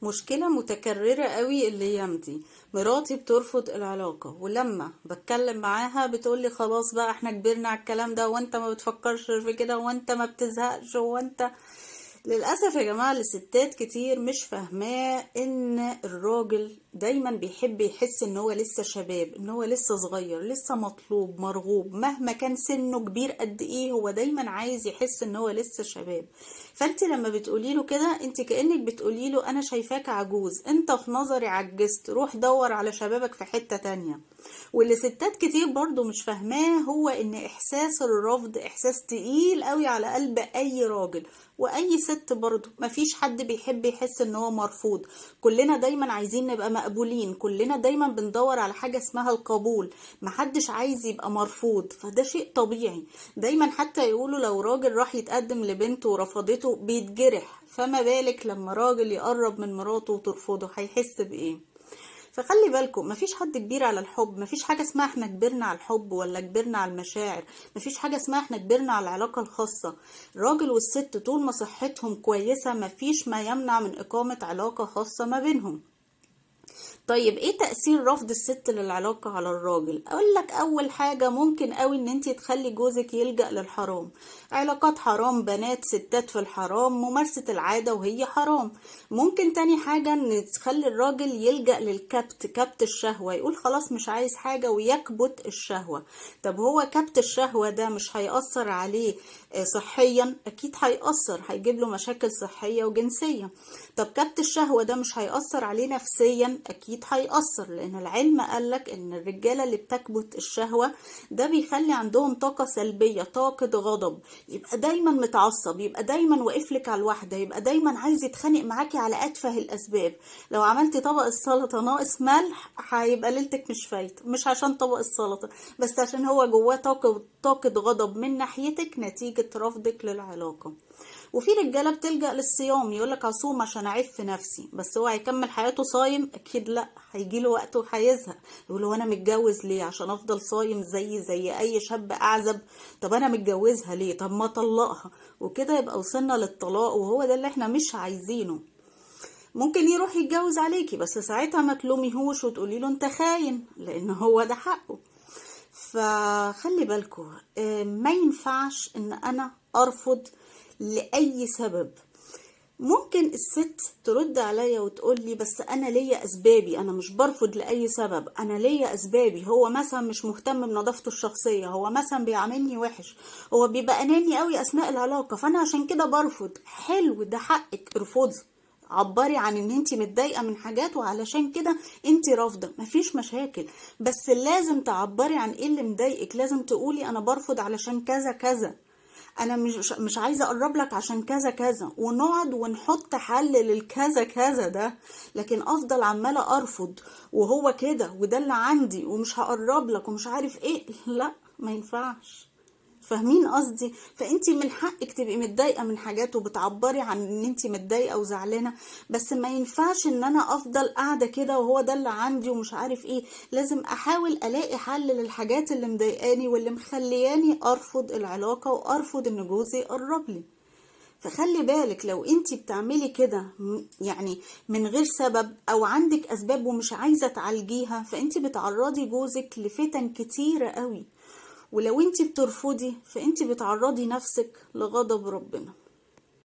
مشكلة متكررة قوي الايام دي. مراتي بترفض العلاقة، ولما بتكلم معاها بتقولي خلاص بقى احنا كبرنا على الكلام ده، وانت ما بتفكرش في كده، وانت ما بتزهقش، وانت. للأسف يا جماعة الستات كتير مش فاهماه ان الراجل دايما بيحب يحس ان هو لسه شباب، ان هو لسه صغير، لسه مطلوب مرغوب، مهما كان سنه كبير قد ايه هو دايما عايز يحس ان هو لسه شباب. فانت لما بتقولي له كده انت كأنك بتقولي له انا شايفاك عجوز، انت في نظري عجزت، روح دور على شبابك في حتة تانية. واللي ستات كتير برضو مش فاهماه هو ان احساس الرفض احساس تقيل قوي على قلب اي راجل واي ست. برضو مفيش حد بيحب يحس ان هو مرفوض. كلنا دايما عايزين نبقى مقبولين، كلنا دايما بندور على حاجة اسمها القبول. محدش عايز يبقى مرفوض، فده شيء طبيعي. دايما حتى يقولوا لو راجل راح يتقدم لبنته ورفضته بيتجرح، فما بالك لما راجل يقرب من مراته وترفضه هيحس بايه؟ فخلي بالكم، مفيش حد كبير على الحب، مفيش حاجة اسمها احنا كبرنا على الحب ولا كبرنا على المشاعر، مفيش حاجة اسمها احنا كبرنا على العلاقة الخاصة. الراجل والست طول ما صحتهم كويسة مفيش ما يمنع من إقامة علاقة خاصة ما بينهم. طيب ايه تأثير رفض الست للعلاقة على الراجل؟ اقول لك اول حاجة ممكن قوي ان انتي تخلي جوزك يلجأ للحرام. علاقات حرام، بنات ستات في الحرام، ممارسة العادة وهي حرام. ممكن تاني حاجة ان تخلي الراجل يلجأ للكبت، كبت الشهوة، يقول خلاص مش عايز حاجة ويكبت الشهوة. طب هو كبت الشهوة ده مش هيأثر عليه صحيا؟ اكيد هيأثر، هيجيب له مشاكل صحية وجنسية. طب كبت الشهوة ده مش هيأثر عليه نفسيا؟ اكيد هيأثر، لان العلم قالك ان الرجالة اللي بتكبت الشهوة ده بيخلي عندهم طاقة سلبية، طاقة غضب، يبقى دايما متعصب، يبقى دايما واقفلك على الواحدة، يبقى دايما عايز يتخانق معاكي على اتفه الاسباب. لو عملتي طبق السلطة ناقص ملح هيبقى ليلتك مش فايتة، مش عشان طبق السلطة، بس عشان هو جواه طاقة غضب من ناحيتك نتيجة رفضك للعلاقة. وفي رجاله بتلجأ للصيام، يقولك اصوم عشان اعف نفسي، بس هو هيكمل حياته صايم؟ اكيد لا، هيجيله وقت وهيزهق، يقول هو انا متجوز ليه عشان افضل صايم زي اي شاب اعزب؟ طب انا متجوزها ليه؟ طب ما طلقها. وكده يبقى وصلنا للطلاق، وهو ده اللي احنا مش عايزينه. ممكن يروح يتجوز عليكي، بس ساعتها ما تلوميهوش وتقولي له انت خاين، لان هو ده حقه. فخلي بالكم، ما ينفعش ان انا ارفض لأي سبب. ممكن الست ترد عليا وتقول لي بس انا ليا اسبابي، انا مش برفض لاي سبب، انا ليا اسبابي. هو مثلا مش مهتم بنظافته الشخصيه، هو مثلا بيعاملني وحش، هو بيبقى اناني قوي اثناء العلاقه، فانا عشان كده برفض. حلو، ده حقك، ارفضي. عبري عن ان انتي متضايقه من حاجات وعلشان كده انتي رافضه، مفيش مشاكل. بس لازم تعبري عن ايه اللي مضايقك، لازم تقولي انا برفض علشان كذا كذا، انا مش عايزه اقرب لك عشان كذا كذا، ونقعد ونحط حل للكذا كذا ده. لكن افضل عماله ارفض وهو كده وده اللي عندي ومش هقرب لك ومش عارف ايه، لا ما ينفعش. فاهمين قصدي؟ فانتي من حقك تبقي متضايقه من حاجات وبتعبري عن ان انتي متضايقه وزعلانه، بس ما ينفعش ان انا افضل قاعده كده وهو ده اللي عندي ومش عارف ايه. لازم احاول الاقي حل للحاجات اللي مضايقاني واللي مخلياني ارفض العلاقه وارفض ان جوزي يقرب لي. فخلي بالك لو انتي بتعملي كده يعني من غير سبب او عندك اسباب ومش عايزه تعالجيها، فانتي بتعرضي جوزك لفتن كتيره قوي. ولو انتي بترفضي فانتي بتعرضي نفسك لغضب ربنا.